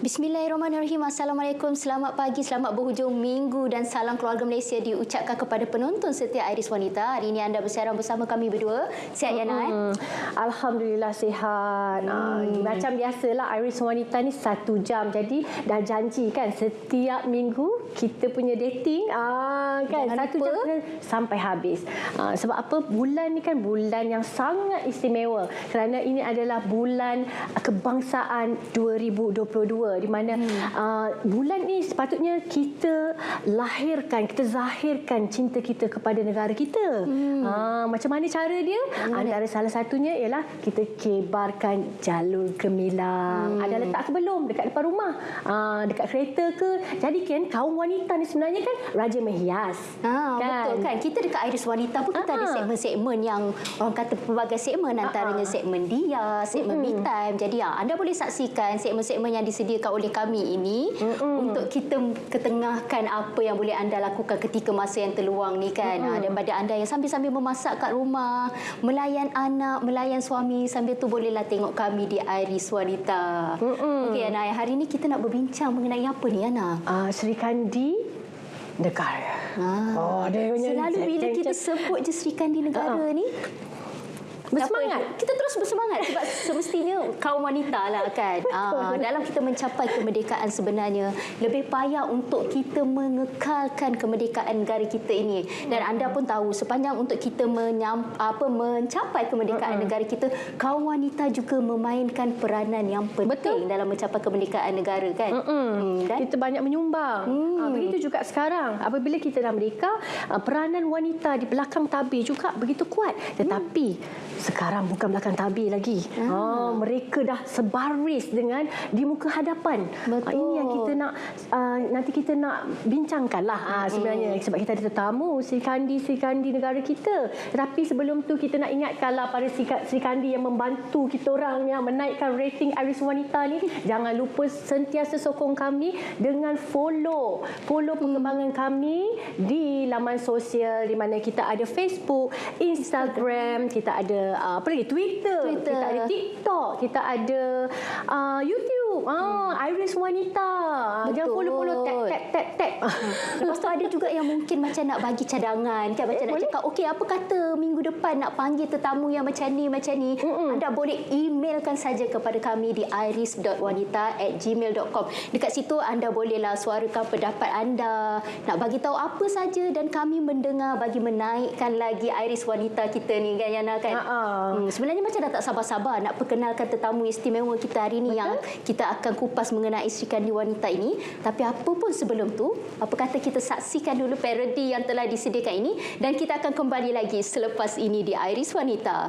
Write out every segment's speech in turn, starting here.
Bismillahirrahmanirrahim. Assalamualaikum, selamat pagi, selamat berhujung minggu dan salam keluarga Malaysia diucapkan kepada penonton setia Iris Wanita. Hari ini anda bersiaran bersama kami berdua. Sihat Yana? Alhamdulillah sihat. Macam biasalah Iris Wanita ni 1 jam. Jadi dah janji kan setiap minggu kita punya dating kan jangan 1 jam sampai habis. Sebab apa? Bulan ni kan bulan yang sangat istimewa kerana ini adalah bulan kebangsaan 2022 di mana bulan ni sepatutnya kita kita zahirkan cinta kita kepada negara kita. Macam mana cara dia? Antara salah satunya ialah kita kebarkan jalur gemilang. Ada letak ke belum? Dekat depan rumah, dekat kereta ke. Jadi kan kaum wanita ni sebenarnya kan raja menghias. Kan? Betul kan? Kita dekat Iris Wanita pun kita ada segmen-segmen yang orang kata pelbagai segmen, antaranya segmen dia, segmen me time. Jadi anda boleh saksikan segmen-segmen yang disediakan oleh kami ini untuk kita ketengahkan apa yang boleh anda lakukan ketika masa yang terluang ni kan. Daripada anda yang sambil-sambil memasak kat rumah, melayan anak, melayan suami, sambil tu bolehlah tengok kami di Iris Wanita. Okey Ana, hari ni kita nak berbincang mengenai apa ni Ana? Sri Kandi negara. Selalu bila kita sebut je Sri Kandi negara ni bersemangat. Kita terus bersemangat sebab semestinya kaum wanita lah kan. Dalam kita mencapai kemerdekaan sebenarnya lebih payah untuk kita mengekalkan kemerdekaan negara kita ini. Dan anda pun tahu sepanjang untuk kita mencapai kemerdekaan negara kita, kaum wanita juga memainkan peranan yang penting dalam mencapai kemerdekaan negara kan. Dan kita banyak menyumbang. Begitu juga sekarang apabila kita dah merdeka, peranan wanita di belakang tabir juga begitu kuat. Tetapi sekarang bukan belakang tabir lagi. Mereka dah sebaris dengan di muka hadapan. Ini yang kita nak nanti kita nak bincangkanlah sebenarnya sebab kita ada tetamu Sri Kandi negara kita. Tetapi sebelum tu kita nak ingatkanlah pada Sri Kandi yang membantu kita orang yang menaikkan rating Iris Wanita ni, jangan lupa sentiasa sokong kami dengan follow perkembangan kami di laman sosial di mana kita ada Facebook, Instagram, kita ada Twitter, kita ada TikTok, kita ada YouTube, Iris Wanita. Jangan follow tap. Lepas tu ada juga yang mungkin macam nak bagi cadangan kan, macam nak cakap okey apa kata minggu depan nak panggil tetamu yang macam ni. Anda boleh emailkan saja kepada kami di iris.wanita@gmail.com. Dekat situ anda bolehlah suarakan pendapat anda, nak bagi tahu apa saja dan kami mendengar bagi menaikkan lagi Iris Wanita kita ni kan Yana kan. Sebenarnya macam dah tak sabar-sabar nak perkenalkan tetamu istimewa kita hari ni. Yang kita akan kupas mengenai Sri Kandi Wanita ini. Tapi apa pun sebelum tu, apa kata kita saksikan dulu parodi yang telah disediakan ini dan kita akan kembali lagi selepas ini di Iris Wanita.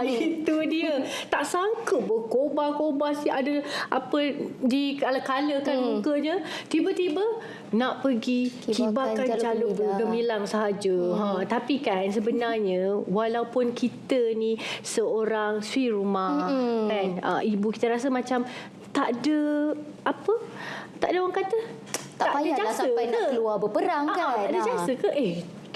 Itu dia. Tak sangka berkobar-kobar ada apa di kala-kala kan mukanya. Tiba-tiba nak pergi kibarkan jalur gemilang sahaja. Tapi kan sebenarnya walaupun kita ni seorang suri rumah kan, ibu kita rasa macam tak ada tak ada orang kata tak payahlah sampai nak keluar berperang kan. Tak ada jasa ke?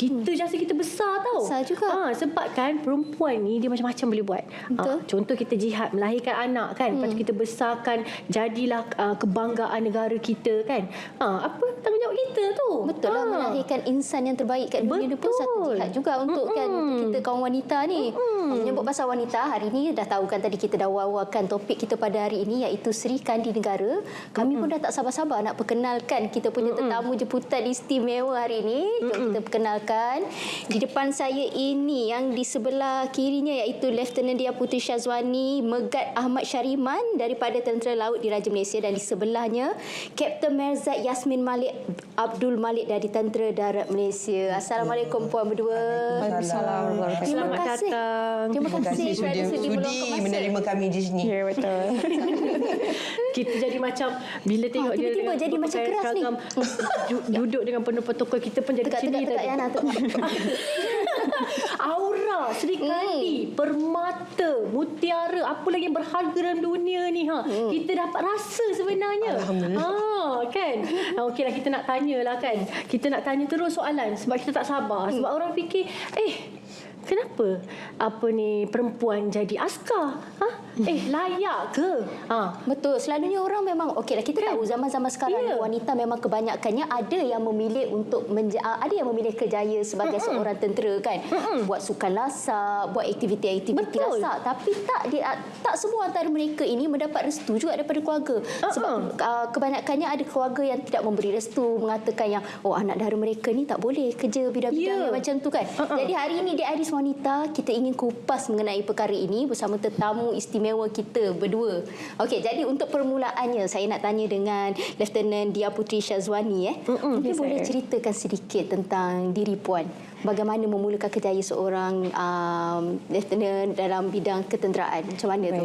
kita rasa kita besar tau. Besar juga. Sebab kan perempuan ni dia macam-macam boleh buat. Betul. Contoh kita jihad, melahirkan anak kan. Lepas tu kita besarkan, jadilah kebanggaan negara kita kan. Apa tanggungjawab kita tu? Betul lah, melahirkan insan yang terbaik kat dunia ni pun satu jihad juga untuk kan untuk kita kaum wanita ni. Menyebut pasal wanita, hari ni dah tahu kan, tadi kita dah wawakan topik kita pada hari ini iaitu Seri Kandi Negara. Kami pun dah tak sabar-sabar nak perkenalkan kita punya tetamu jemputan istimewa hari ini. Jom kita perkenalkan. Di depan saya ini, yang di sebelah kirinya iaitu Lieutenant Dia Puteri Syazwani Megat Ahmad Syariman daripada Tentera Laut Diraja Malaysia, dan di sebelahnya Kapten Merzad Yasmin Malik Abdul Malik dari Tentera Darat Malaysia. Assalamualaikum puan berdua. Waalaikumsalam. Terima Selamat kasih. datang. Terima kasih kerana sudi meluangkan masa. menerima kami di sini. Ya, betul. Kita jadi macam bila tengok dia tiba-tiba jadi macam keras ni. Duduk dengan penuh protokol, kita pun jadi Tegak-tegak tadi. Yana tu. Aura, Seri Kandi, permata, mutiara, apa lagi yang berharga dalam dunia ni kita dapat rasa sebenarnya. Alhamdulillah. Kan? Okeylah, kita nak tanyalah kan. Kita nak tanya terus soalan sebab kita tak sabar. Sebab orang fikir, kenapa perempuan jadi askar? Layak ke? Betul. Selalunya orang memang okeylah, kita tahu zaman-zaman sekarang ni wanita memang kebanyakannya ada yang memilih untuk ada yang memilih kerjaya sebagai seorang tentera kan. Buat sukan lasak, buat aktiviti-aktiviti lasak, tapi tak semua antara mereka ini mendapat restu juga daripada keluarga. Sebab kebanyakannya ada keluarga yang tidak memberi restu, mengatakan yang anak dara mereka ni tak boleh kerja bidang-bidang yang macam tu kan. Jadi hari ini di Iris Wanita kita ingin kupas mengenai perkara ini bersama tetamu istimewa kita berdua. Okey, jadi untuk permulaannya saya nak tanya dengan Lieutenant Dia Puteri Syazwani mungkin boleh ceritakan sedikit tentang diri puan. Bagaimana memulakan kerjaya seorang lieutenant dalam bidang ketenteraan? Macam mana tu?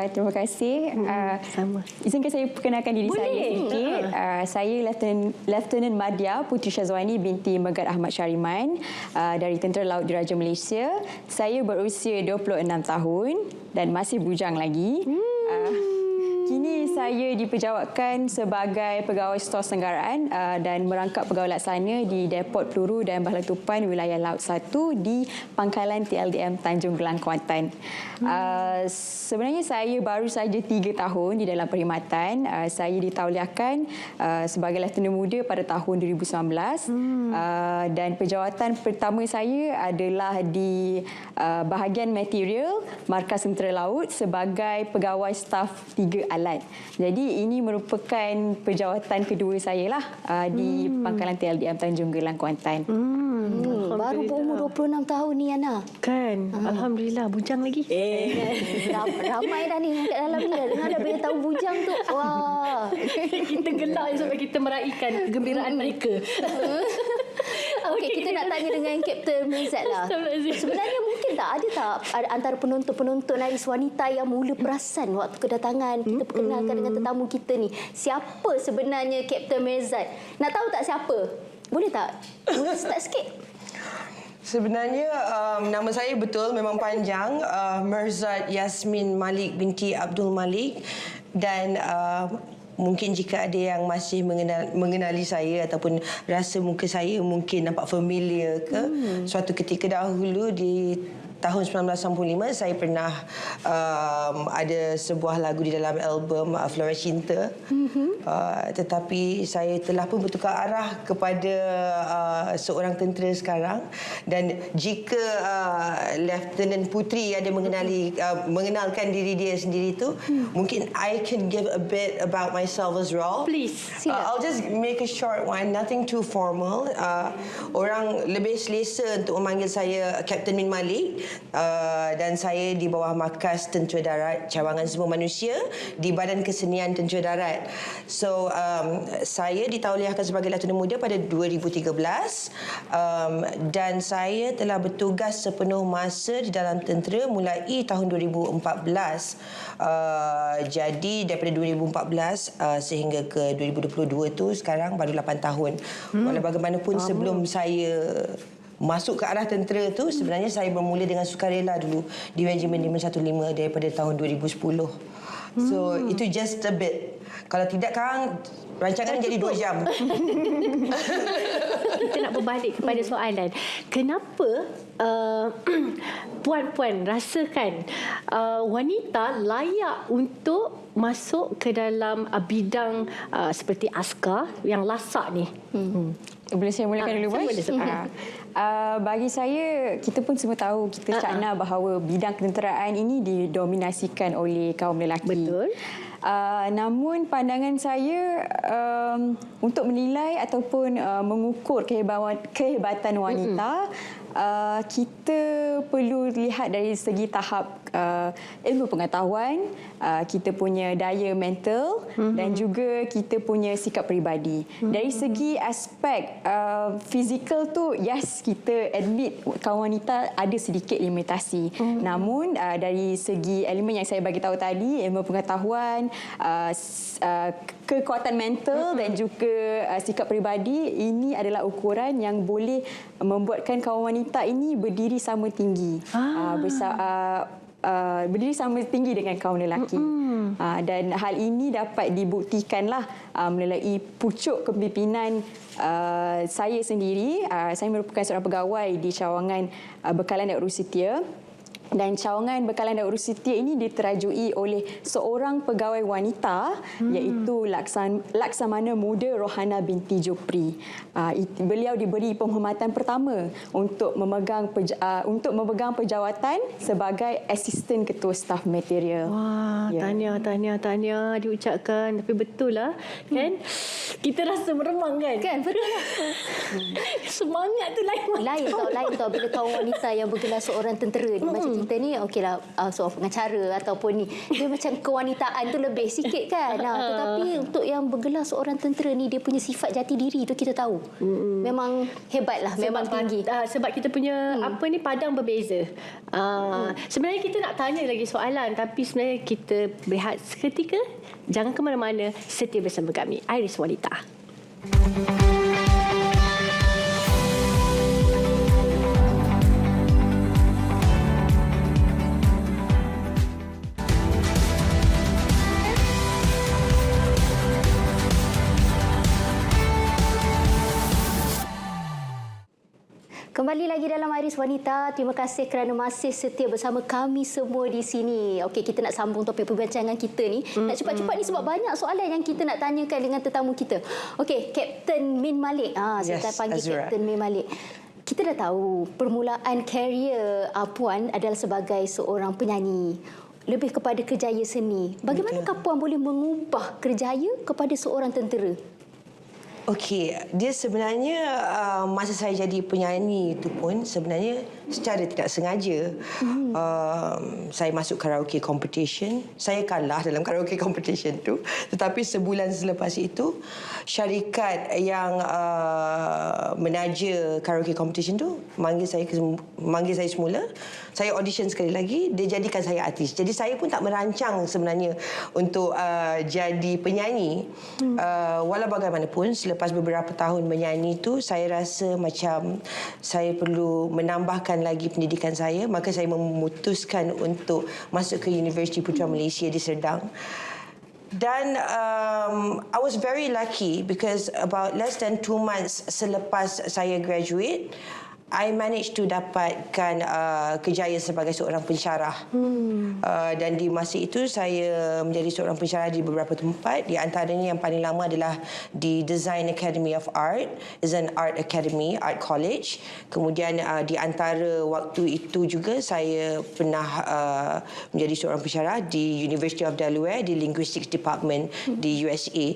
Terima kasih. Sama. Izinkan saya perkenalkan diri saya sedikit. Saya Lieutenant Madya Puteri Syazwani binti Megat Ahmad Syariman dari Tentera Laut Diraja Malaysia. Saya berusia 26 tahun dan masih bujang lagi. Kini saya diperjawatkan sebagai pegawai stos Tenggaraan dan merangkap pegawai laksana di Depot Peluru dan Bahan Letupan Wilayah Laut 1 di Pangkalan TLDM Tanjung Gelang, Kuantan. Sebenarnya saya baru saja 3 tahun di dalam perkhidmatan. Saya ditauliahkan sebagai Lieutenant Muda pada tahun 2019 dan penjawatan pertama saya adalah di bahagian material Markas Tentera Laut sebagai pegawai staf 3 alat. Jadi ini merupakan penjawatan kedua saya lah di Pangkalan TLDM Tanjung Gelang, Kuantan. Baru berumur 26 tahun ni Yana. Kan? Alhamdulillah, bujang lagi. Ramai dah ni kat dalam ni. Dengar dah bila tahu bujang tu. Wah. Kita gelak sebab kita meraihkan kegembiraan mereka. Okey, kita nak tanya dengan Kapten Merzad lah. Sebenarnya mungkin ada antara penonton-penonton Iris Wanita yang mula perasan waktu kedatangan kita perkenalkan dengan tetamu kita ni. Siapa sebenarnya Kapten Merzad? Nak tahu tak siapa? Boleh tak? Boleh start sikit? Sebenarnya nama saya betul memang panjang, Merzad Yasmin Malik binti Abdul Malik, dan mungkin jika ada yang masih mengenali saya ataupun rasa muka saya mungkin nampak familiar ke, suatu ketika dahulu di tahun 1995 saya pernah ada sebuah lagu di dalam album Flora Cinta. Tetapi saya telah pun bertukar arah kepada seorang tentera sekarang, dan jika Lieutenant Puteri ada mengenalkan diri dia sendiri tu, mungkin I can give a bit about myself as well. Please. I'll just make a short one, nothing too formal. Orang lebih selesa untuk memanggil saya Kapten Min Malik. Dan saya di bawah Markas Tentera Darat Cawangan Semua Manusia di Badan Kesenian Tentera Darat. So saya ditauliahkan sebagai Lieutenant Muda pada 2013 dan saya telah bertugas sepenuh masa di dalam tentera mulai tahun 2014. Jadi daripada 2014 sehingga ke 2022 tu sekarang baru 8 tahun. Walau bagaimanapun sebelum saya masuk ke arah tentera tu, sebenarnya saya bermula dengan sukarela dulu di Regimen 515 daripada tahun 2010. So itu just a bit. Kalau tidak kan rancangan jadi 2 jam. Kita nak berbalik kepada soalan. Kenapa puan-puan rasakan wanita layak untuk masuk ke dalam bidang seperti askar yang lasak ni? Boleh saya mulakan dulu, Bos? Boleh, silakan. Bagi saya, kita pun semua tahu, kita cakna bahawa bidang ketenteraan ini didominasikan oleh kaum lelaki. Betul. Namun pandangan saya untuk menilai ataupun mengukur kehebatan wanita, kita perlu lihat dari segi tahap ilmu pengetahuan, kita punya daya mental dan juga kita punya sikap peribadi. Dari segi aspek fizikal tu, yes, kita admit kaum wanita ada sedikit limitasi. Namun dari segi elemen yang saya bagi tahu tadi, ilmu pengetahuan, kekuatan mental dan juga sikap peribadi, ini adalah ukuran yang boleh membuatkan kaum wanita ini berdiri sama tinggi. Berdiri sama tinggi dengan kaum lelaki. Dan hal ini dapat dibuktikanlah melalui pucuk kepimpinan saya sendiri. Saya merupakan seorang pegawai di cawangan Bekalan dan Urus Setia. Dan cawangan Bekalan dan Urus Setia ini diterajui oleh seorang pegawai wanita iaitu Laksamana Muda Rohana binti Jopri. Beliau diberi penghormatan pertama untuk memegang pejawatan sebagai asisten ketua staf material. Wah, tahniah diucapkan. Tapi betul lah, kan? Kita rasa meremang, kan? Kan, betul lah. Semangat tu lain. Lain tau bila kaum wanita yang bergelar seorang tentera ni. Macam kita ni, okeylah, seorang pengacara ataupun ni, dia macam kewanitaan tu lebih sikit kan. Tetapi untuk yang bergelar seorang tentera ni, dia punya sifat jati diri tu kita tahu. Memang hebat lah, memang tinggi. Sebab kita punya padang berbeza. Sebenarnya kita nak tanya lagi soalan, tapi sebenarnya kita berehat seketika. Jangan ke mana-mana, setia bersama kami, Iris Wanita. Kembali lagi dalam Iris Wanita. Terima kasih kerana masih setia bersama kami semua di sini. Okey, kita nak sambung topik perbincangan kita ni. Nak cepat-cepat ni sebab banyak soalan yang kita nak tanyakan dengan tetamu kita. Okey, Kapten Min Malik. Saya akan panggil Azura. Kapten Min Malik. Kita dah tahu permulaan karier Puan adalah sebagai seorang penyanyi. Lebih kepada kerjaya seni. Bagaimanakah Puan boleh mengubah kerjaya kepada seorang tentera? Okey, dia sebenarnya masa saya jadi penyanyi itu pun sebenarnya secara tidak sengaja saya masuk karaoke competition. Saya kalah dalam karaoke competition tu, tetapi sebulan selepas itu syarikat yang menaja karaoke competition tu manggil saya semula. Saya audition sekali lagi, dia jadikan saya artis. Jadi saya pun tak merancang sebenarnya untuk jadi penyanyi. Walau bagaimanapun selepas beberapa tahun menyanyi tu, saya rasa macam saya perlu menambahkan lagi pendidikan saya, maka saya memutuskan untuk masuk ke Universiti Putra Malaysia di Serdang. Dan I was very lucky because about less than 2 months selepas saya graduate, I managed to dapatkan kejayaan sebagai seorang pensyarah. Dan di masa itu saya menjadi seorang pensyarah di beberapa tempat. Di antaranya yang paling lama adalah di Design Academy of Art, is an art academy, art college. Kemudian di antara waktu itu juga saya pernah menjadi seorang pensyarah di University of Delaware di Linguistics Department di USA.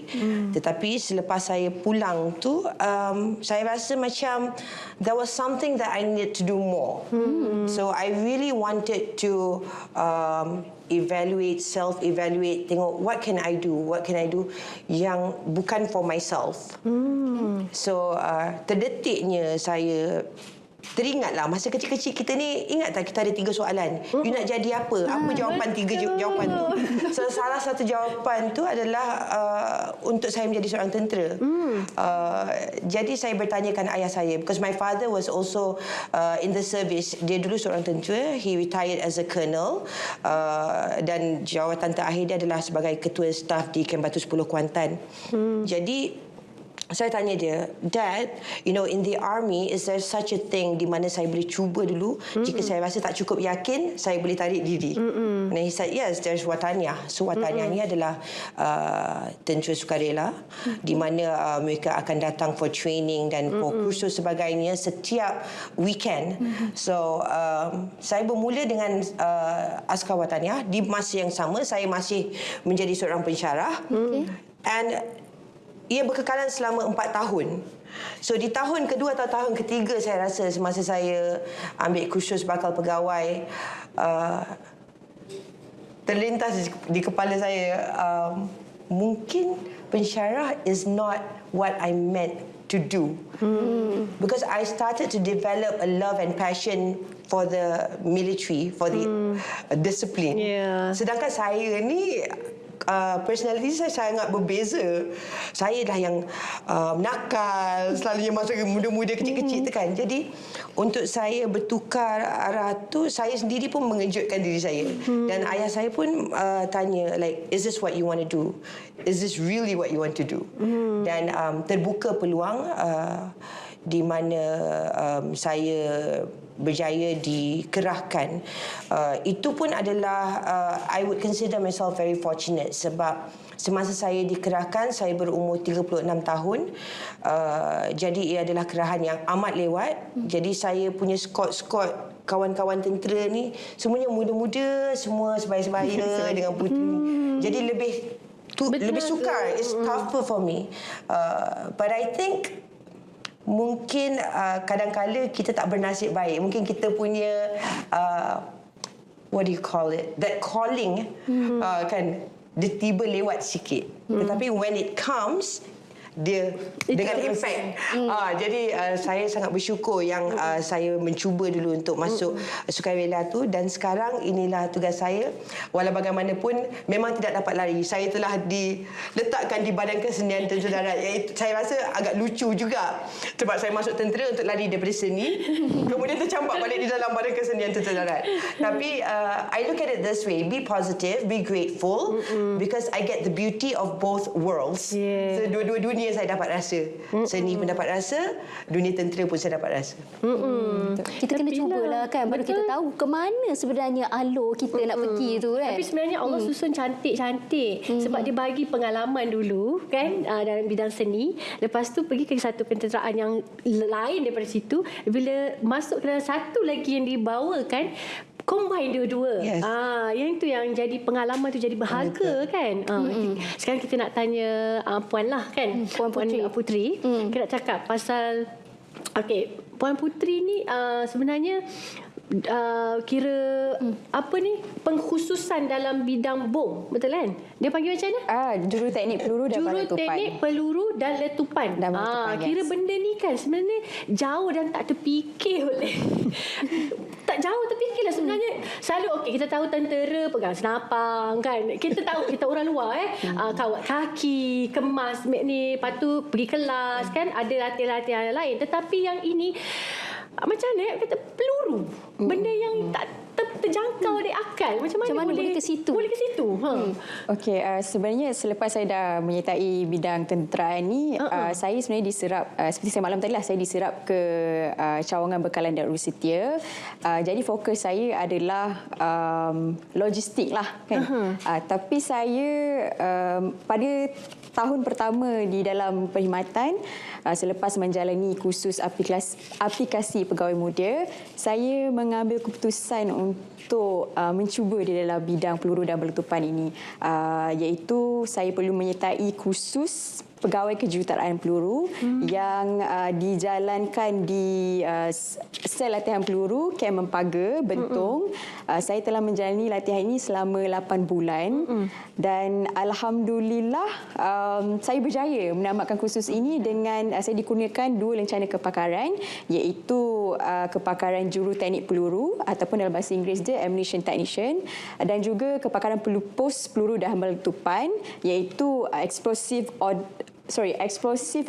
Tetapi selepas saya pulang tu, saya rasa macam there was something that I needed to do more. So I really wanted to self-evaluate, tengok what can I do yang bukan for myself. So terdetiknya saya teringatlah masa kecil-kecil kita ni, ingat tak kita ada 3 soalan. You nak jadi apa? Apa jawapan 3 jawapan tu? So salah satu jawapan tu adalah untuk saya menjadi seorang tentera. Jadi saya bertanyakan ayah saya, because my father was also in the service. Dia dulu seorang tentera. He retired as a colonel, dan jawatan terakhir dia adalah sebagai ketua staf di Kem Batu 10 Kuantan. Jadi saya tanya dia, Dad, you know, in the army, is there such a thing di mana saya boleh cuba dulu? Jika saya rasa tak cukup yakin, saya boleh tarik diri. And he said, yes, there's Wataniah. So Wataniah ni adalah tentera sukarela, di mana mereka akan datang for training dan for kursus sebagainya setiap weekend. So saya bermula dengan askar Wataniah. Di masa yang sama, saya masih menjadi seorang pensyarah. And ia berkekalan selama 4 tahun. So di tahun kedua atau tahun ketiga, saya rasa semasa saya ambil kursus bakal pegawai, terlintas di kepala saya, mungkin pensyarah is not what I meant to do. Because I started to develop a love and passion for the military, for the discipline. Sedangkan saya ni, personality saya sangat berbeza. Saya dah yang nakal, selalunya masa muda-muda kecil-kecil tu kan. Jadi untuk saya bertukar arah tu, saya sendiri pun mengejutkan diri saya. Dan ayah saya pun tanya, like, is this what you want to do? Is this really what you want to do? Dan terbuka peluang di mana saya berjaya dikerahkan. Itu pun adalah, I would consider myself very fortunate, sebab semasa saya dikerahkan, saya berumur 36 tahun. Jadi ia adalah kerahan yang amat lewat. Jadi saya punya skot kawan-kawan tentera ni semuanya muda-muda, semua sebaya-sebaya dengan puteri. Jadi lebih sukar. It's tougher for me. But I think mungkin kadang-kala kita tak bernasib baik. Mungkin kita punya what do you call it? That calling kan, dia tiba lewat sikit. Tetapi when it comes, dia dengan impact. Jadi saya sangat bersyukur yang saya mencuba dulu untuk masuk sukarela tu, dan sekarang inilah tugas saya. Walau bagaimanapun memang tidak dapat lari. Saya telah diletakkan di Badan Kesenian Tentera Darat. Iaitu saya rasa agak lucu juga, sebab saya masuk tentera untuk lari daripada seni, kemudian tercampak balik di dalam Badan Kesenian Tentera Darat. Tapi I look at it this way, be positive, be grateful, because I get the beauty of both worlds. So dua-dua dunia saya dapat rasa. Seni pun dapat rasa, dunia tentera pun saya dapat rasa. Kita kena cubalah kan, baru kita tahu ke mana sebenarnya alur kita nak pergi tu kan. Tapi sebenarnya Allah susun cantik-cantik, sebab dia bagi pengalaman dulu kan, dalam bidang seni. Lepas tu pergi ke satu kenteraan yang lain daripada situ. Bila masuk ke dalam satu lagi yang dibawa kan, combine dua-dua. Yes. Yang itu yang jadi pengalaman tu jadi berharga kan. Sekarang kita nak tanya Puan lah kan. Puan Puteri. Kita nak cakap pasal, okey, Puan Puteri ni sebenarnya kira apa ni, pengkhususan dalam bidang bom, betul kan? Dia panggil macam mana? Juruteknik peluru dan letupan. Juruteknik peluru dan letupan. Kira benda ni kan sebenarnya jauh dan tak terfikir oleh tak jauh terfikirlah sebenarnya. Selalu okey, kita tahu tentera pegang senapang kan. Kita tahu, kita orang luar kawat kaki, kemas ni, lepas tu pergi kelas kan, ada latihan-latihan lain. Tetapi yang ini macam mana kata, peluru, benda yang tak terjangkau oleh akal. Macam mana boleh ke situ? Boleh ke situ. Okey, sebenarnya selepas saya dah menyertai bidang tenteraan ni, saya sebenarnya diserap, seperti saya malam tadi lah, saya diserap ke cawangan bekalan Darul Setia. Jadi fokus saya adalah logistik lah kan. Tapi saya pada tahun pertama di dalam perkhidmatan, selepas menjalani kursus aplikasi pegawai muda, saya mengambil keputusan untuk mencuba di dalam bidang peluru dan letupan ini, iaitu saya perlu menyertai kursus pegawai kejuruteraan peluru yang dijalankan di sel latihan peluru Kem Mempaga, Bentong. Saya telah menjalani latihan ini selama 8 bulan dan alhamdulillah saya berjaya menamatkan kursus ini dengan saya dikurniakan 2 lencana kepakaran, iaitu kepakaran juruteknik peluru ataupun dalam bahasa Inggeris dia ammunition technician, dan juga kepakaran pos peluru dan hamba letupan, iaitu explosive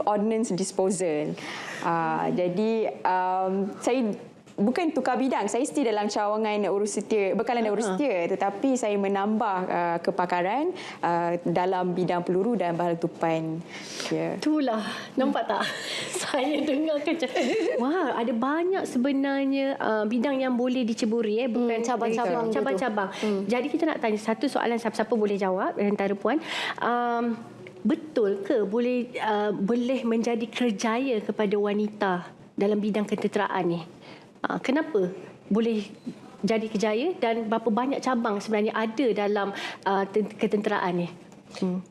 ordnance disposal. Jadi saya bukan tukar bidang, saya still dalam cawangan urus setia, bekalan urus setia, tetapi saya menambah kepakaran dalam bidang peluru dan bahan letupan. Itulah, nampak tak? Saya dengar kerja. Wah, ada banyak sebenarnya bidang yang boleh diceburi, bukan cabang-cabang gitu. Cabang-cabang. Jadi kita nak tanya satu soalan, siapa-siapa boleh jawab antara puan. Betul ke boleh menjadi kerjaya kepada wanita dalam bidang ketenteraan ni? Kenapa boleh jadi kerjaya dan berapa banyak cabang sebenarnya ada dalam ketenteraan ni?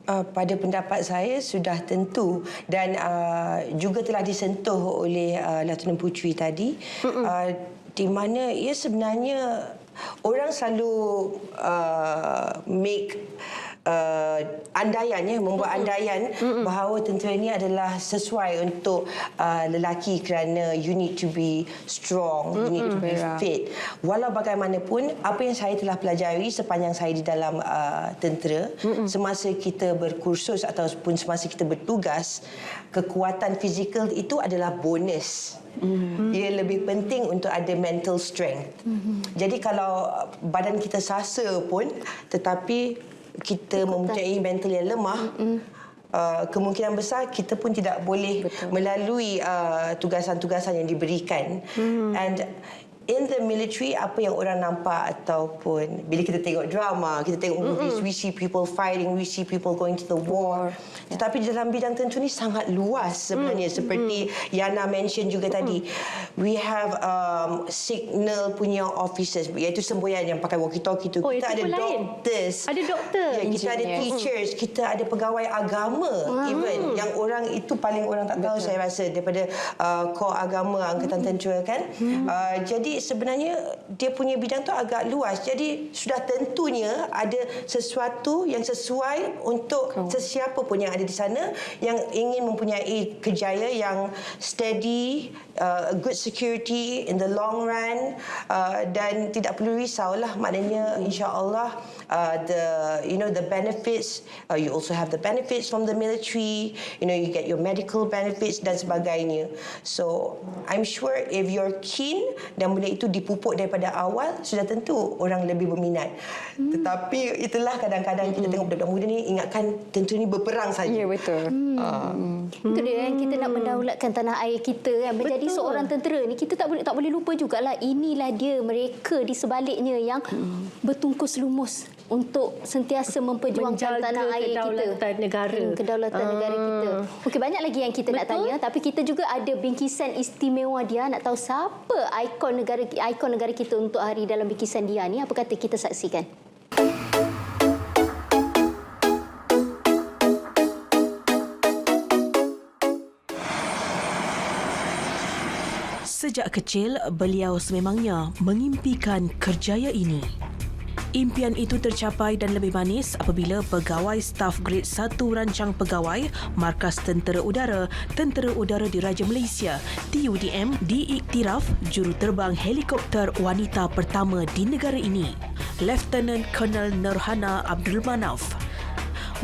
Pada pendapat saya sudah tentu dan juga telah disentuh oleh Lieutenant Puteri tadi, di mana ia sebenarnya orang selalu membuat andaian bahawa tentera ini adalah sesuai untuk lelaki kerana you need to be strong, you need to be fit. Walau bagaimanapun, apa yang saya telah pelajari sepanjang saya di dalam tentera, semasa kita berkursus ataupun semasa kita bertugas, kekuatan fizikal itu adalah bonus. Ia lebih penting untuk ada mental strength. Jadi kalau badan kita sasa pun tetapi kita mempunyai mental yang lemah, kemungkinan besar kita pun tidak boleh melalui tugasan-tugasan yang diberikan. And in the military, apa yang orang nampak ataupun bila kita tengok drama, kita tengok movies, we see people fighting, we see people going to the war. Tetapi dalam bidang tentera ni sangat luas sebenarnya. Seperti Yana mention juga tadi, we have signal punya officers, iaitu semboyan yang pakai walkie-talkie tu. Kita ada doctors. Ada doktor. Ya, kita ada teachers, kita ada pegawai agama even yang orang itu paling orang tak tahu saya rasa daripada core agama Angkatan Tentera kan. Jadi sebenarnya dia punya bidang tu agak luas. Jadi sudah tentunya ada sesuatu yang sesuai untuk sesiapa pun yang ada di sana yang ingin mempunyai kerjaya yang steady, good security in the long run, dan tidak perlu risaulah. Maknanya insya-Allah the benefits, you also have the benefits from the military, you get your medical benefits dan sebagainya. So I'm sure if you're keen dan benda itu dipupuk daripada awal, sudah tentu orang lebih berminat. Tetapi itulah kadang-kadang kita tengok budak-budak muda ni ingatkan tentera ni berperang saja. Ya, betul. Itu dia yang kita nak mendaulatkan tanah air kita kan. Menjadi seorang tentera ni kita tak boleh lupa jugalah, inilah dia mereka di sebaliknya yang bertungkus lumus untuk sentiasa memperjuangkan tanah air kita, kedaulatan negara. Kedaulatan negara kita. Okey, banyak lagi yang kita nak tanya, tapi kita juga ada bingkisan istimewa dia. Nak tahu siapa ikon negara kita untuk hari dalam bingkisan dia ni? Apa kata kita saksikan? Sejak kecil, beliau sememangnya mengimpikan kerjaya ini. Impian itu tercapai dan lebih manis apabila pegawai staf grade 1 rancang pegawai Markas Tentera Udara Diraja Malaysia TUDM diiktiraf juruterbang helikopter wanita pertama di negara ini, Lieutenant Colonel Nurhana Abdul Manaf.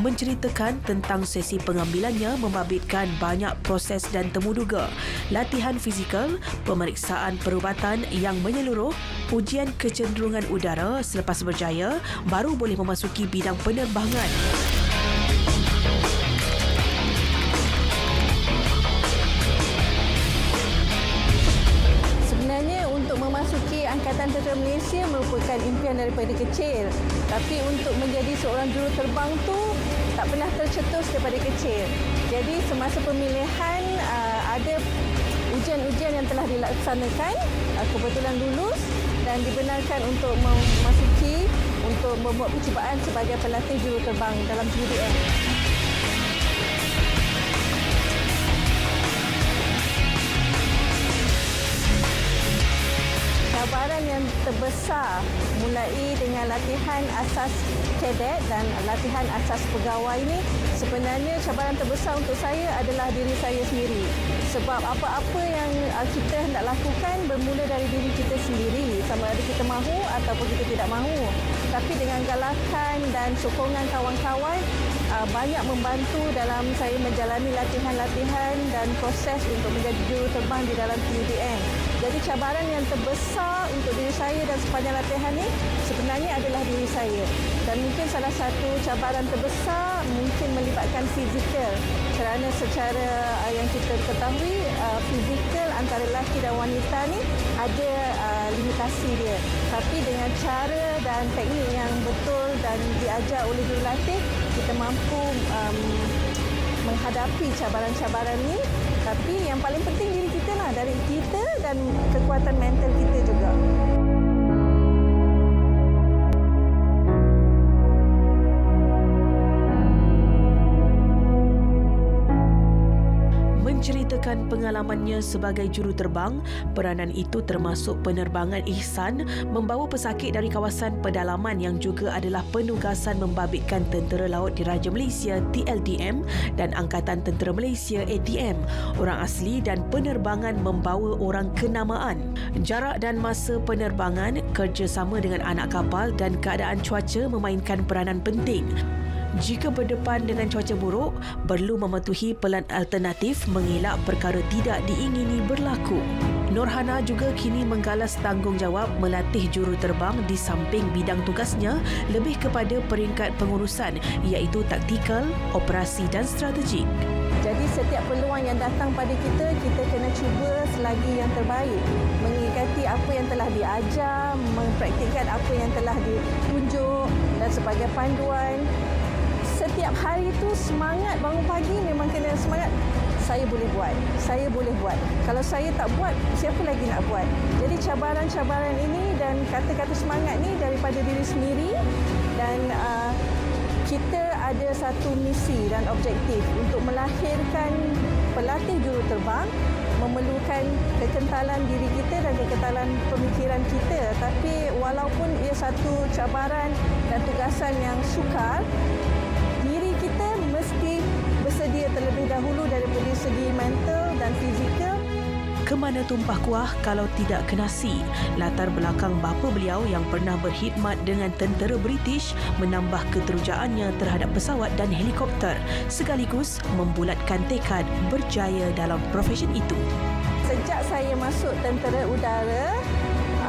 Menceritakan tentang sesi pengambilannya membabitkan banyak proses dan temuduga, latihan fizikal, pemeriksaan perubatan yang menyeluruh, ujian kecenderungan udara. Selepas berjaya, baru boleh memasuki bidang penerbangan. Memasuki Angkatan Tentera Malaysia merupakan impian daripada kecil. Tapi untuk menjadi seorang juruterbang tu tak pernah tercetus daripada kecil. Jadi semasa pemilihan ada ujian-ujian yang telah dilaksanakan, kebetulan lulus dan dibenarkan untuk memasuki untuk membuat percubaan sebagai pelatih juruterbang dalam JUDM. cabaran yang terbesar mulai dengan latihan asas kadet dan latihan asas pegawai ini, sebenarnya cabaran terbesar untuk saya adalah diri saya sendiri. Sebab apa-apa yang kita hendak lakukan bermula dari diri kita sendiri, sama ada kita mahu ataupun kita tidak mahu. Tapi dengan galakan dan sokongan kawan-kawan, banyak membantu dalam saya menjalani latihan-latihan dan proses untuk menjadi juruterbang di dalam PUDM. Jadi cabaran yang terbesar untuk diri saya dan sepanjang latihan ini sebenarnya adalah diri saya. Dan mungkin salah satu cabaran terbesar mungkin melibatkan fizikal. Kerana secara yang kita ketahui, fizikal antara lelaki dan wanita ni ada limitasi dia. Tapi dengan cara dan teknik yang betul dan diajar oleh jurulatih, kita mampu menghadapi cabaran-cabaran ni. Tapi yang paling penting diri kita lah, dari kita dan kekuatan mental kita juga. Menceritakan pengalamannya sebagai juruterbang, peranan itu termasuk penerbangan Ihsan membawa pesakit dari kawasan pedalaman yang juga adalah penugasan membabitkan Tentera Laut Diraja Malaysia TLDM dan Angkatan Tentera Malaysia ATM. Orang asli dan penerbangan membawa orang kenamaan. Jarak dan masa penerbangan, kerjasama dengan anak kapal dan keadaan cuaca memainkan peranan penting. Jika berdepan dengan cuaca buruk, perlu mematuhi pelan alternatif mengelak perkara tidak diingini berlaku. Norhana juga kini menggalas tanggungjawab melatih juruterbang di samping bidang tugasnya lebih kepada peringkat pengurusan iaitu taktikal, operasi dan strategik. Jadi setiap peluang yang datang pada kita, kita kena cuba selagi yang terbaik. Mengikati apa yang telah diajar, mempraktikkan apa yang telah ditunjuk dan sebagai panduan. Setiap hari itu semangat bangun pagi, memang kena semangat. Saya boleh buat, saya boleh buat. Kalau saya tak buat, siapa lagi nak buat? Jadi cabaran-cabaran ini dan kata-kata semangat ni daripada diri sendiri dan kita ada satu misi dan objektif untuk melahirkan pelatih juruterbang memerlukan kekentalan diri kita dan kekentalan pemikiran kita. Tapi walaupun ia satu cabaran dan tugasan yang sukar, diri kita mesti bersedia terlebih dahulu daripada segi mental dan fizikal. Kemana tumpah kuah kalau tidak ke nasi? Latar belakang bapa beliau yang pernah berkhidmat dengan tentera British menambah keterujaannya terhadap pesawat dan helikopter, sekaligus membulatkan tekad berjaya dalam profesen itu. Sejak saya masuk tentera udara,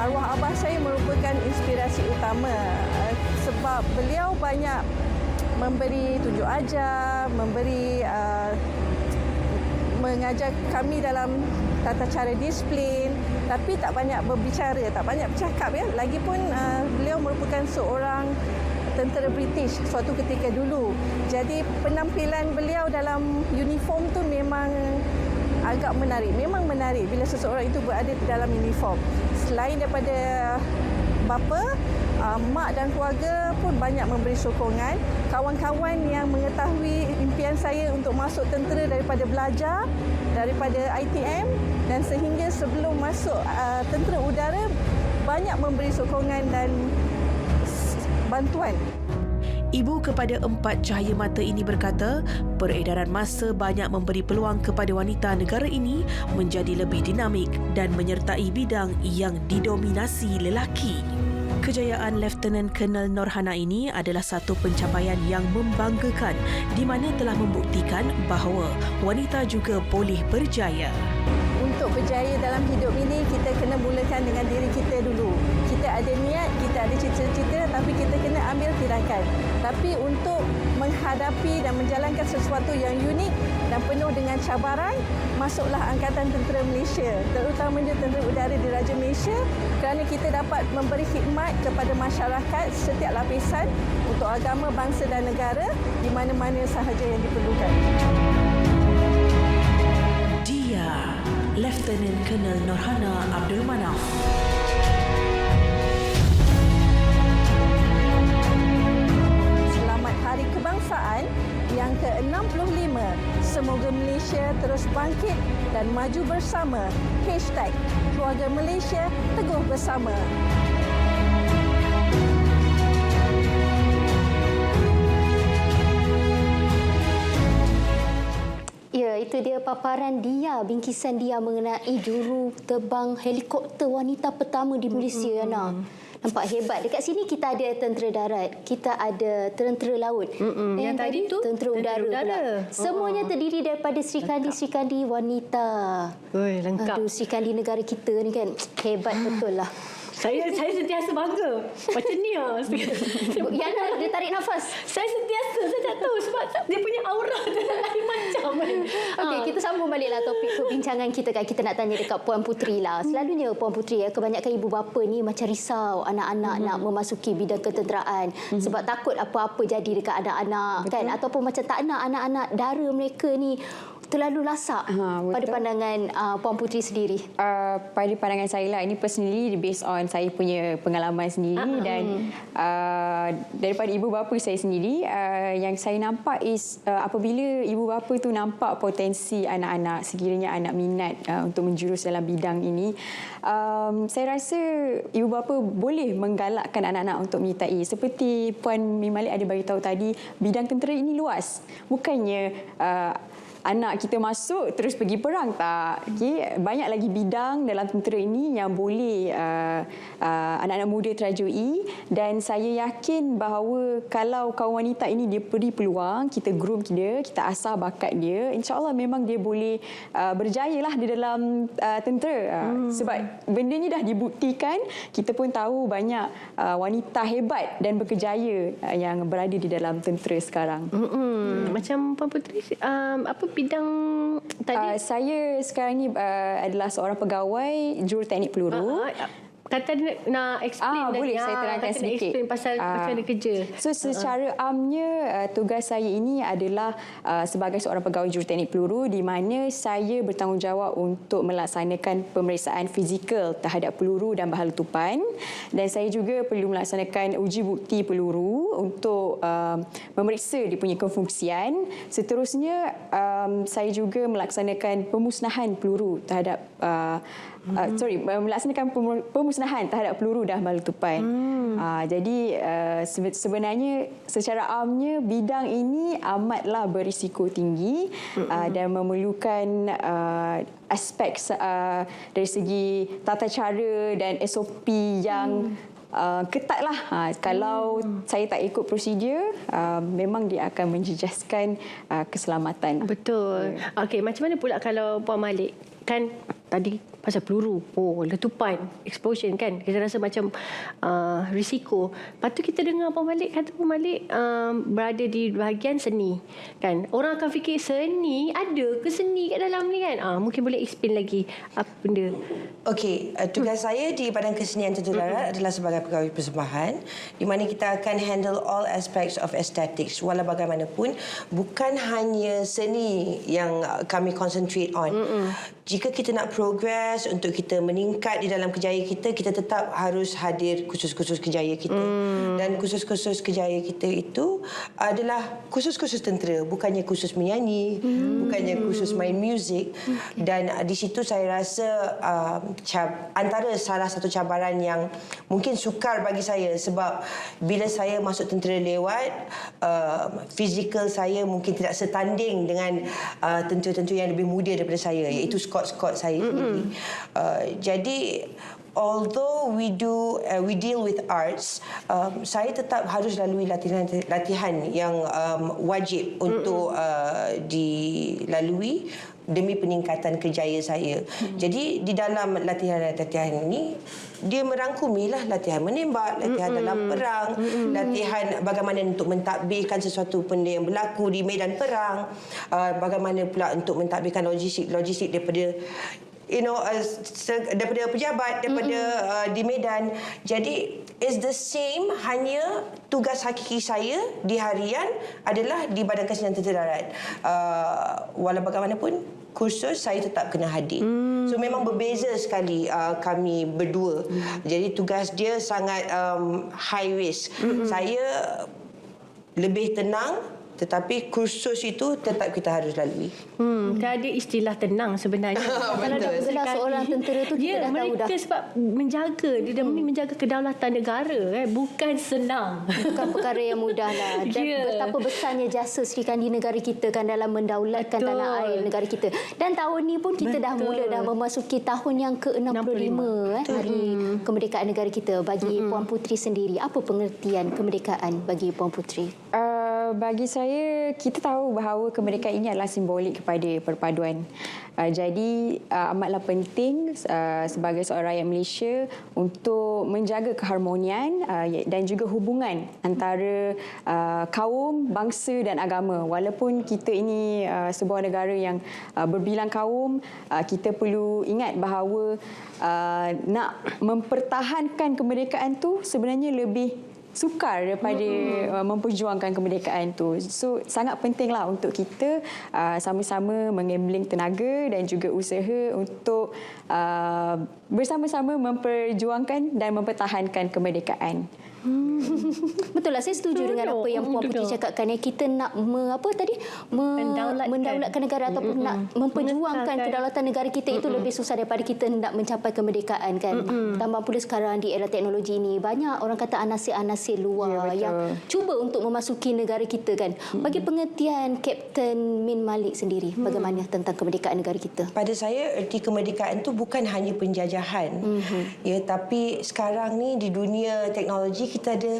arwah abah saya merupakan inspirasi utama sebab beliau banyak memberi tunjuk ajar, mengajar kami dalam tata cara disiplin, tapi tak banyak berbicara, tak banyak bercakap ya. Lagipun beliau merupakan seorang tentera British suatu ketika dulu. Jadi penampilan beliau dalam uniform tu memang agak menarik. Memang menarik bila seseorang itu berada di dalam uniform. Selain daripada bapa, mak dan keluarga pun banyak memberi sokongan. Kawan-kawan yang mengetahui impian saya untuk masuk tentera daripada belajar, daripada ITM dan sehingga sebelum masuk tentera udara banyak memberi sokongan dan bantuan. Ibu kepada 4 cahaya mata ini berkata, peredaran masa banyak memberi peluang kepada wanita negara ini menjadi lebih dinamik dan menyertai bidang yang didominasi lelaki. Kejayaan Lieutenant Colonel Norhana ini adalah satu pencapaian yang membanggakan di mana telah membuktikan bahawa wanita juga boleh berjaya. Untuk berjaya dalam hidup ini, kita kena mulakan dengan diri kita dulu. Kita ada niat, kita ada cita-cita, tapi kita kena ambil tindakan. Tapi untuk menghadapi dan menjalankan sesuatu yang unik dan penuh dengan cabaran, masuklah Angkatan Tentera Malaysia, terutamanya Tentera Udara Diraja Malaysia, kerana kita dapat memberi khidmat kepada masyarakat setiap lapisan untuk agama, bangsa dan negara di mana-mana sahaja yang diperlukan. Dia, Lieutenant Colonel Norhana Abdul Manaf. Selamat Hari Kebangsaan yang ke-65. Semoga Malaysia terus bangkit dan maju bersama. #Keluarga Malaysia Teguh Bersama. Ya, itu dia paparan dia, bingkisan dia mengenai juru terbang helikopter wanita pertama di Malaysia, Yana. Nampak hebat. Dekat sini kita ada tentera darat, kita ada tentera laut. Yang tadi tu tentera udara. Pula. Semuanya terdiri daripada Serikandi wanita. Oi, lengkap. Aduh, Serikandi negara kita ni kan hebat betul lah. Saya sentiasa bangga. Macam ni lah. Yana, dia tarik nafas. Saya tak tahu sebab dia punya aura tu lain macam. Okey, kita sambung baliklah topik perbincangan kita kan. Kita nak tanya dekat Puan Puteri lah. Selalunya Puan Puteri, kebanyakan ibu bapa ni macam risau anak-anak nak memasuki bidang ketenteraan sebab takut apa-apa jadi dekat anak-anak kan, ataupun macam tak nak anak-anak dara mereka ni terlalu lasak. Pada pandangan Puan Puteri sendiri. Pada pandangan saya lah, ini personally based on saya punya pengalaman sendiri dan daripada ibu bapa saya sendiri, yang saya nampak is apabila ibu bapa tu nampak potensi anak-anak, sekiranya anak minat untuk menjurus dalam bidang ini, saya rasa ibu bapa boleh menggalakkan anak-anak untuk menyertai. Seperti Puan Mimalik ada bagi tahu tadi, bidang tentera ini luas. Bukannya anak kita masuk terus pergi perang, tak. Okay. Banyak lagi bidang dalam tentera ini yang boleh anak-anak muda terajui, dan saya yakin bahawa kalau kaum wanita ini dia beri peluang, kita groom dia, kita asah bakat dia, insya-Allah memang dia boleh berjayalah di dalam tentera. Sebab benda ni dah dibuktikan, kita pun tahu banyak wanita hebat dan berkejaya yang berada di dalam tentera sekarang. Macam Puan Puteri, apa bidang tadi? Saya sekarang ni adalah seorang pegawai juruteknik peluru. Kata dia nak explain boleh saya terangkan sedikit. Explain pasal macam mana kerja. So secara amnya tugas saya ini adalah sebagai seorang pegawai juruteknik peluru, di mana saya bertanggungjawab untuk melaksanakan pemeriksaan fizikal terhadap peluru dan bahan letupan, dan saya juga perlu melaksanakan uji bukti peluru untuk memeriksa dia punya kefungsian. Seterusnya saya juga melaksanakan pemusnahan peluru terhadap melaksanakan pemusnahan terhadap peluru dan bahan letupan. Jadi sebenarnya secara amnya bidang ini amatlah berisiko tinggi dan memerlukan aspek dari segi tata cara dan SOP yang ketatlah. Kalau saya tak ikut prosedur, memang dia akan menjejaskan keselamatan. Betul. Okey, macam mana pula kalau Puan Malik? Kan tadi pasal peluru, letupan, explosion kan, kita rasa macam risiko. Lepas tu kita dengar Puan Malik kata Puan Malik berada di bahagian seni kan. Orang akan fikir seni, ada ke seni kat dalam ni kan? Mungkin boleh explain lagi apa benda. Okey, tugas saya di Badan Kesenian Tentera Darat adalah sebagai pegawai persembahan, di mana kita akan handle all aspects of aesthetics. Walau bagaimanapun, bukan hanya seni yang kami concentrate on. Jika kita nak progress, untuk kita meningkat di dalam kejayaan kita, kita tetap harus hadir kursus-kursus kejayaan kita. Dan kursus-kursus kejayaan kita itu adalah kursus-kursus tentera, bukannya kursus menyanyi, bukannya kursus main muzik. Dan di situ saya rasa antara salah satu cabaran yang mungkin sukar bagi saya, sebab bila saya masuk tentera lewat, fizikal saya mungkin tidak setanding dengan tentera-tentera yang lebih muda daripada saya, iaitu skot saya sendiri. Jadi although we deal with arts, saya tetap harus lalui latihan yang wajib untuk dilalui demi peningkatan kejayaan saya. Jadi di dalam latihan-latihan ini, dia merangkumilah latihan menembak, latihan dalam perang, latihan bagaimana untuk mentadbirkan sesuatu benda yang berlaku di medan perang, bagaimana pula untuk mentadbirkan logistik daripada daripada pejabat, daripada di medan. Jadi it's the same, hanya tugas hakiki saya di harian adalah di Badan Kesenian Tentera Darat. Walau bagaimanapun, kursus saya tetap kena hadir. So memang berbeza sekali kami berdua. Jadi tugas dia sangat high risk. Saya lebih tenang, tetapi kursus itu tetap kita harus lalui. Tak ada istilah tenang sebenarnya. Kalau dah Betul. Gelar seorang tentera tu kita dah tahu dah. mereka sebab menjaga demi menjaga kedaulatan negara, bukan senang. Bukan perkara yang mudah lah. Dan betapa besarnya jasa Sri Kandi negara kita kan dalam mendaulatkan tanah air negara kita. Dan tahun ni pun kita dah mula dah memasuki tahun yang ke-65 hari kemerdekaan negara kita. Bagi Puan Puteri sendiri, apa pengertian kemerdekaan bagi Puan Puteri? Bagi saya, kita tahu bahawa kemerdekaan ini adalah simbolik kepada perpaduan. Jadi amatlah penting sebagai seorang rakyat Malaysia untuk menjaga keharmonian dan juga hubungan antara kaum, bangsa dan agama. Walaupun kita ini sebuah negara yang berbilang kaum, kita perlu ingat bahawa nak mempertahankan kemerdekaan tu sebenarnya lebih sukar daripada memperjuangkan kemerdekaan tu. So sangat pentinglah untuk kita sama-sama menggambling tenaga dan juga usaha untuk bersama-sama memperjuangkan dan mempertahankan kemerdekaan. Betul lah, saya setuju dengan apa yang Puan Puteri cakapkan. Kita nak mendaulatkan negara ataupun nak memperjuangkan kedaulatan negara kita itu lebih susah daripada kita nak mencapai kemerdekaan kan. Tambah pula sekarang di era teknologi ini banyak orang kata anasir-anasir luar yang cuba untuk memasuki negara kita kan. Bagi pengertian Kapten Min Malik sendiri, bagaimana tentang kemerdekaan negara kita? Pada saya, erti kemerdekaan itu bukan hanya penjajahan. Ya, tapi sekarang ni di dunia teknologi kita ada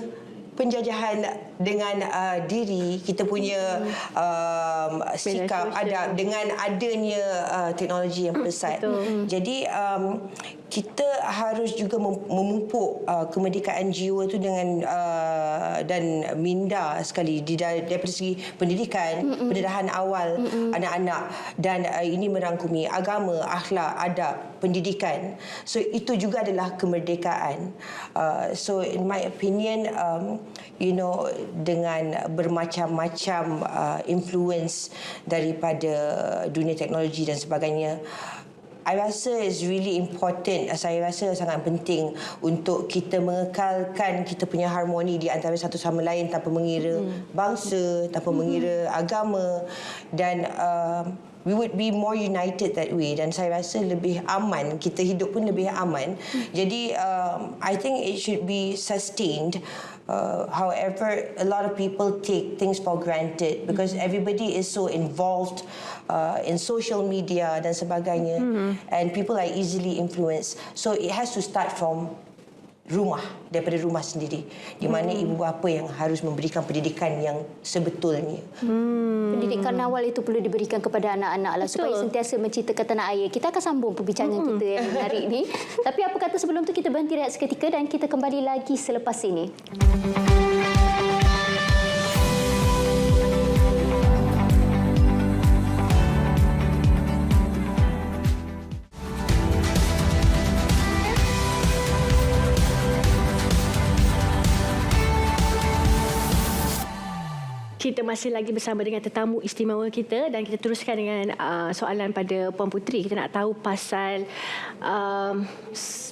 penjajahan dengan diri, kita punya sikap adab dengan adanya teknologi yang pesat. Jadi kita harus juga memupuk kemerdekaan jiwa itu dengan dan minda sekali daripada segi pendidikan, pendedahan awal anak-anak, dan ini merangkumi agama, akhlak, adab, pendidikan. So itu juga adalah kemerdekaan. So in my opinion, dengan bermacam-macam influence daripada dunia teknologi dan sebagainya, I rasa is really important. Saya rasa sangat penting untuk kita mengekalkan kita punya harmoni di antara satu sama lain tanpa mengira bangsa, tanpa mengira agama, dan we would be more united that way. Dan saya rasa lebih aman, kita hidup pun lebih aman. Jadi I think it should be sustained. However, a lot of people take things for granted because everybody is so involved in social media dan sebagainya, and people are easily influenced. So it has to start from rumah, daripada rumah sendiri, di mana ibu bapa yang harus memberikan pendidikan yang sebetulnya. Pendidikan awal itu perlu diberikan kepada anak-anak lah, supaya sentiasa mencintakan tanah air. Kita akan sambung perbincangan kita yang menarik ni. Tapi apa kata sebelum tu kita berhenti rehat seketika dan kita kembali lagi selepas ini. Kita masih lagi bersama dengan tetamu istimewa kita dan kita teruskan dengan soalan pada Puan Puteri. Kita nak tahu pasal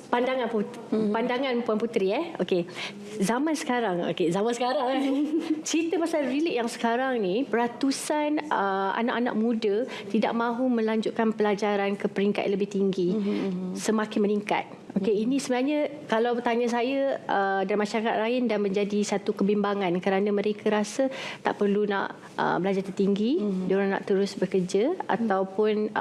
pandangan Puan Puteri. Okey. Zaman sekarang. Cerita pasal relik yang sekarang ni, beratusan anak-anak muda tidak mahu melanjutkan pelajaran ke peringkat yang lebih tinggi. Semakin meningkat. Okey, ini sebenarnya kalau bertanya saya dan masyarakat lain dah menjadi satu kebimbangan kerana mereka rasa tak perlu nak belajar tertinggi, diorang nak terus bekerja ataupun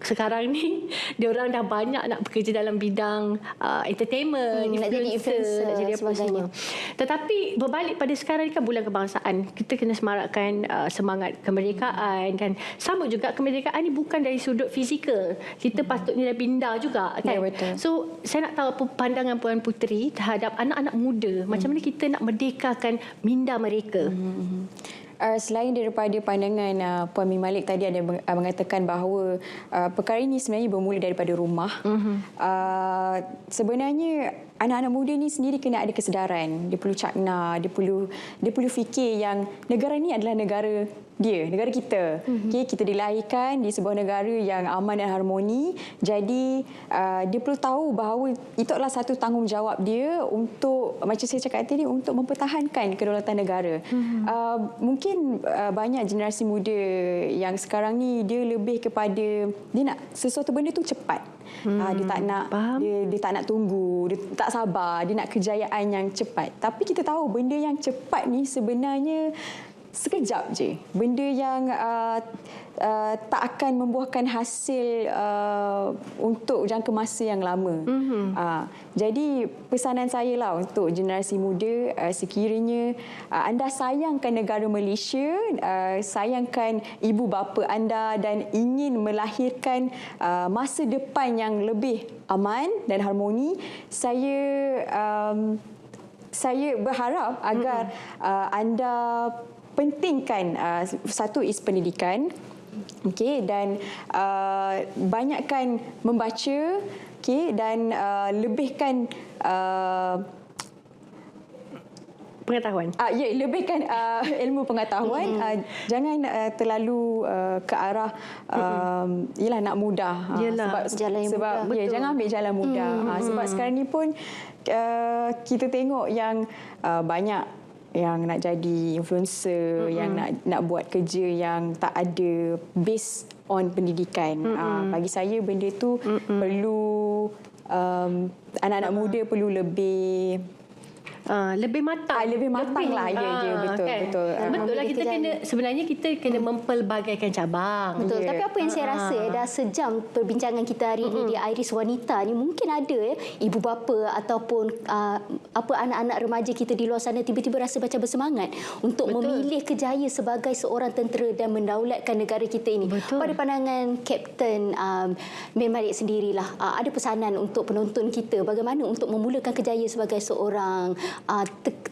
sekarang ni diorang dah banyak nak bekerja dalam bidang entertainment, nak jadi influencer, nak jadi apa semua. Tetapi berbalik pada sekarang ni kan bulan kebangsaan, kita kena semarakkan semangat kemerdekaan kan. Sama juga kemerdekaan ni bukan dari sudut fizikal, kita patutnya dah pindah juga kan. Ya, betul. So saya nak tahu apa pandangan Puan Puteri terhadap anak-anak muda, macam mana kita nak merdekakan minda mereka. Selain daripada pandangan Puan Min Malik tadi ada mengatakan bahawa perkara ini sebenarnya bermula daripada rumah. Sebenarnya anak-anak muda ni sendiri kena ada kesedaran. Dia perlu cakna, dia perlu fikir yang negara ni adalah negara dia, negara kita. Okay, kita dilahirkan di sebuah negara yang aman dan harmoni. Jadi dia perlu tahu bahawa itu adalah satu tanggungjawab dia untuk, macam saya cakap tadi, untuk mempertahankan kedaulatan negara. Mungkin banyak generasi muda yang sekarang ni dia lebih kepada dia nak sesuatu benda tu cepat. Dia tak nak dia tak nak tunggu, dia tak sabar, dia nak kejayaan yang cepat. Tapi kita tahu benda yang cepat ni sebenarnya sekejap je. Benda yang tak akan membuahkan hasil untuk jangka masa yang lama. Jadi pesanan saya lah untuk generasi muda, sekiranya anda sayangkan negara Malaysia, sayangkan ibu bapa anda dan ingin melahirkan masa depan yang lebih aman dan harmoni, saya berharap agar anda pentingkan satu is pendidikan, okey, dan banyakkan membaca, okey, dan lebihkan Pengetahuan. Lebihkan ilmu pengetahuan. Jangan terlalu ke arah ialah nak mudah. Yalah, jalan yang mudah. Jangan ambil jalan mudah. Sebab sekarang ni pun kita tengok yang banyak yang nak jadi influencer, yang nak buat kerja yang tak ada base on pendidikan. Bagi saya benda tu perlu anak-anak muda perlu lebih matang. Lebih matang lah. Ya, betul. Kan? Betul. Betul lah, sebenarnya kita kena mempelbagaikan cabang. Betul. Tapi apa yang saya rasa dah sejam perbincangan kita hari ini di Iris Wanita ni, mungkin ada ibu bapa ataupun anak-anak remaja kita di luar sana tiba-tiba rasa macam bersemangat untuk memilih kejaya sebagai seorang tentera dan mendaulatkan negara kita ini. Betul. Pada pandangan Kapten Min Malik sendirilah, ada pesanan untuk penonton kita bagaimana untuk memulakan kejayaan sebagai seorang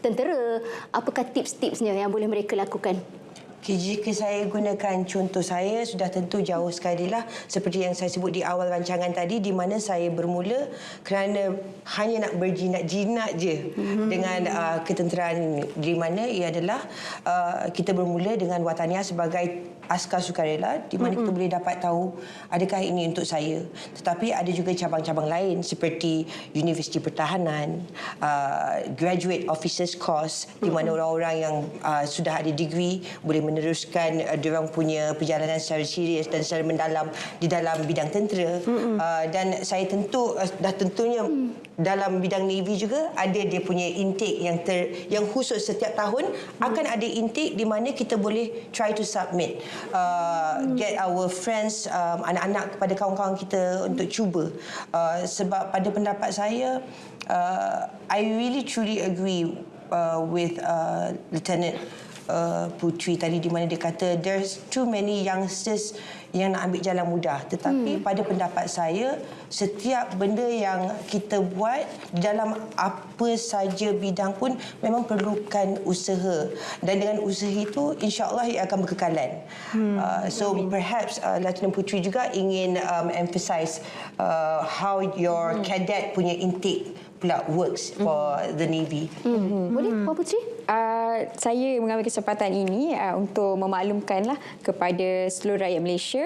tentera. Apakah tips-tipsnya yang boleh mereka lakukan? Okay, jika saya gunakan contoh saya, sudah tentu jauh sekali lah seperti yang saya sebut di awal rancangan tadi, di mana saya bermula kerana hanya nak berjinak-jinak je dengan ketenteraan ini. Di mana ia adalah kita bermula dengan Wataniah sebagai askar sukarela, di mana kita boleh dapat tahu adakah ini untuk saya. Tetapi ada juga cabang-cabang lain seperti Universiti Pertahanan, Graduate Officers Course, di mana orang-orang yang sudah ada degree boleh meneruskan diorang punya perjalanan secara serius dan secara mendalam di dalam bidang tentera. Dan saya tentunya dalam bidang Navy juga ada dia punya intake yang khusus setiap tahun. Akan ada intake di mana kita boleh try to submit, get our friends, anak-anak, kepada kawan-kawan kita untuk cuba. Sebab pada pendapat saya, I really truly agree with Lieutenant Putri tadi, di mana dia kata there's too many youngsters yang nak ambil jalan mudah. Tetapi pada pendapat saya, setiap benda yang kita buat dalam apa saja bidang pun memang perlukan usaha, dan dengan usaha itu insya-Allah ia akan berkekalan. So perhaps Lieutenant Putri juga ingin emphasize how your cadet punya intake pula works for the Navy. Boleh, Puan Putri? Saya mengambil kesempatan ini untuk memaklumkanlah kepada seluruh rakyat Malaysia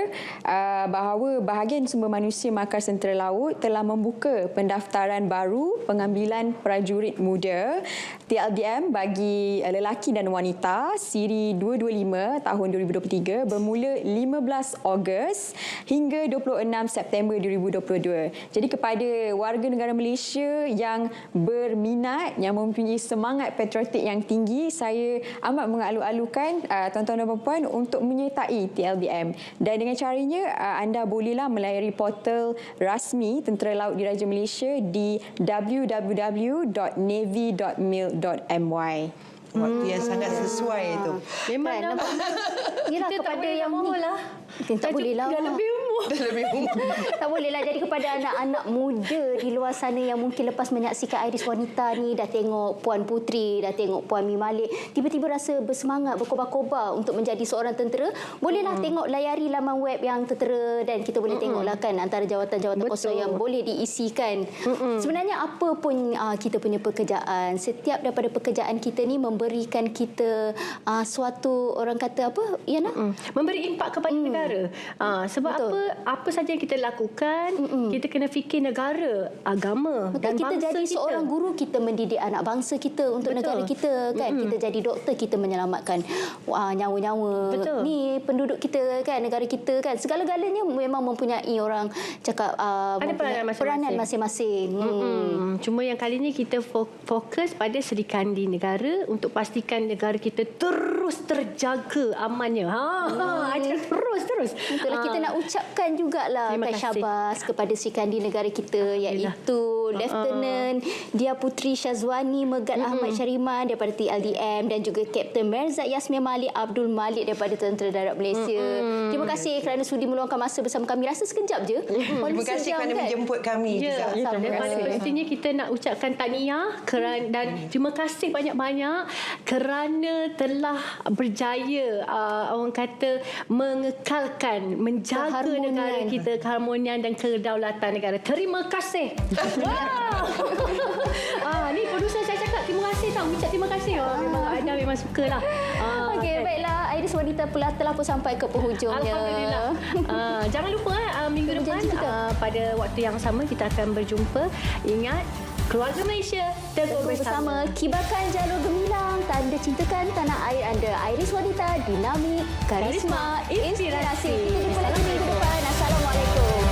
bahawa Bahagian Sumber Manusia Markas Tentera Laut telah membuka pendaftaran baru pengambilan prajurit muda TLDM bagi lelaki dan wanita siri 225 tahun 2023 bermula 15 Ogos hingga 26 September 2022. Jadi kepada warga negara Malaysia yang berminat, yang mempunyai semangat patriotik yang tinggi, saya amat mengalu-alukan tuan-tuan dan puan untuk menyertai TLDM. Dan dengan caranya, anda bolehlah melayari portal rasmi Tentera Laut Diraja Malaysia di www.navy.mil.my. Waktu yang sangat sesuai itu. Memang Yelah, kita kepada tak boleh yang nak ni. lah. Kita tak boleh lah. Dah lebih umur. Dah lebih umur. Tak bolehlah. Jadi kepada anak-anak muda di luar sana yang mungkin lepas menyaksikan Iris Wanita ni, dah tengok Puan Putri, dah tengok Puan Mi Malik, tiba-tiba rasa bersemangat, berkobar-kobar untuk menjadi seorang tentera, bolehlah tengok, layari laman web yang tentera dan kita boleh tengoklah kan antara jawatan-jawatan kosong yang boleh diisikan. Sebenarnya apa pun kita punya pekerjaan, setiap daripada pekerjaan kita ni memberikan kita suatu, orang kata apa, Yana? Memberi impak kepada negara. Sebab Betul. apa saja yang kita lakukan, kita kena fikir negara, agama Betul, dan kita bangsa jadi kita. seorang guru, kita mendidik anak bangsa kita untuk Betul. negara kita kan. Kita jadi doktor, kita menyelamatkan nyawa-nyawa Betul. ni penduduk kita kan, negara kita kan. Segala-galanya memang mempunyai, orang cakap Ada peranan masing-masing. Cuma yang kali ni kita fokus pada Seri Kandi negara untuk pastikan negara kita terus terjaga amannya. Terus. Itulah kita nak ucapkan jugalah Terima Kak kasih. Syabas kepada si Kandi negara kita, iaitu Lieutenant Dia Putri Syazwani Megat Ahmad Syariman daripada TLDM dan juga Kapten Merzat Yasmin Malik Abdul Malik daripada Tentera Darat Malaysia. Terima kasih kerana sudi meluangkan masa bersama kami. Rasa sekejap je. Terima kasih kerana menjemput kami juga. Dan Terima paling kasih. pastinya kita nak ucapkan tahniah dan terima kasih banyak-banyak kerana telah berjaya orang kata mengekalkan, menjaga Keharmonian. negara kita, keharmonian dan kedaulatan negara. Terima kasih. Ni produser saya cakap terima kasih tau. Ucap terima kasih. Memang Ada memang sukalah. Okey, baiklah. Iris Wanita telah pun sampai ke penghujungnya. Alhamdulillah. Jangan lupa minggu depan pada waktu yang sama kita akan berjumpa. Ingat, keluarga Malaysia teguh bersama. Kibarkan jalur gemilang, tanda cintakan tanah air anda. Iris Wanita, dinamik, karisma, inspirasi. Kita jumpa lagi minggu depan. Assalamualaikum.